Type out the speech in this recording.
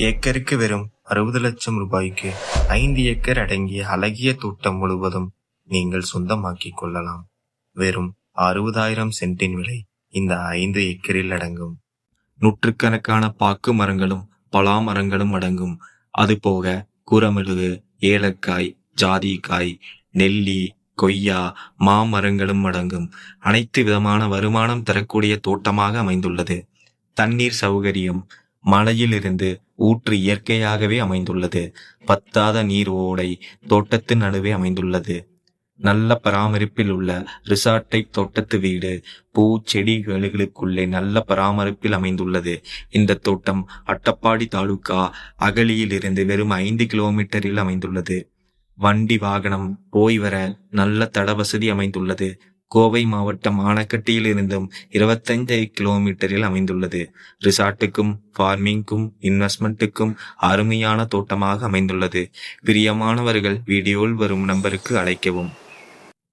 ஏக்கருக்கு வெறும் 60 லட்சம் ரூபாய்க்கு 5 ஏக்கர் அடங்கிய அழகிய தோட்டம் முழுவதும் நீங்கள் சொந்தமாக்கிக் கொள்ளலாம். வெறும் 60,000 சென்டின் விலை இந்த 5 ஏக்கரில் அடங்கும். நூற்றுக்கணக்கான பாக்கு மரங்களும் பலா மரங்களும் அடங்கும். அதுபோக குரமிளகு, ஏலக்காய், ஜாதிக்காய், நெல்லி, கொய்யா, மாமரங்களும் அடங்கும். அனைத்து விதமான வருமானம் தரக்கூடிய தோட்டமாக அமைந்துள்ளது. தண்ணீர் சௌகரியம் மலையிலிருந்து ஊற்று இயற்கையாகவே அமைந்துள்ளது. பத்தாத நீர் ஓடை தோட்டத்தின் நடுவே அமைந்துள்ளது. நல்ல பராமரிப்பில் உள்ள ரிசார்ட்டை தோட்டத்து வீடு பூச்செடிகளுக்குள்ளே நல்ல பராமரிப்பில் அமைந்துள்ளது. இந்த தோட்டம் அட்டப்பாடி தாலுகா அகலியிலிருந்து வெறும் 5 கிலோமீட்டரில் அமைந்துள்ளது. வண்டி வாகனம் போய் வர நல்ல தட வசதி அமைந்துள்ளது. கோவை மாவட்டம் ஆனக்கட்டியில் இருந்தும் 25 கிலோமீட்டரில் அமைந்துள்ளது. ரிசார்ட்டுக்கும் ஃபார்மிங்கும் இன்வெஸ்ட்மெண்ட்டுக்கும் அருமையான தோட்டமாக அமைந்துள்ளது. பிரியமானவர்கள் வீடியோவில் வரும் நம்பருக்கு அழைக்கவும்.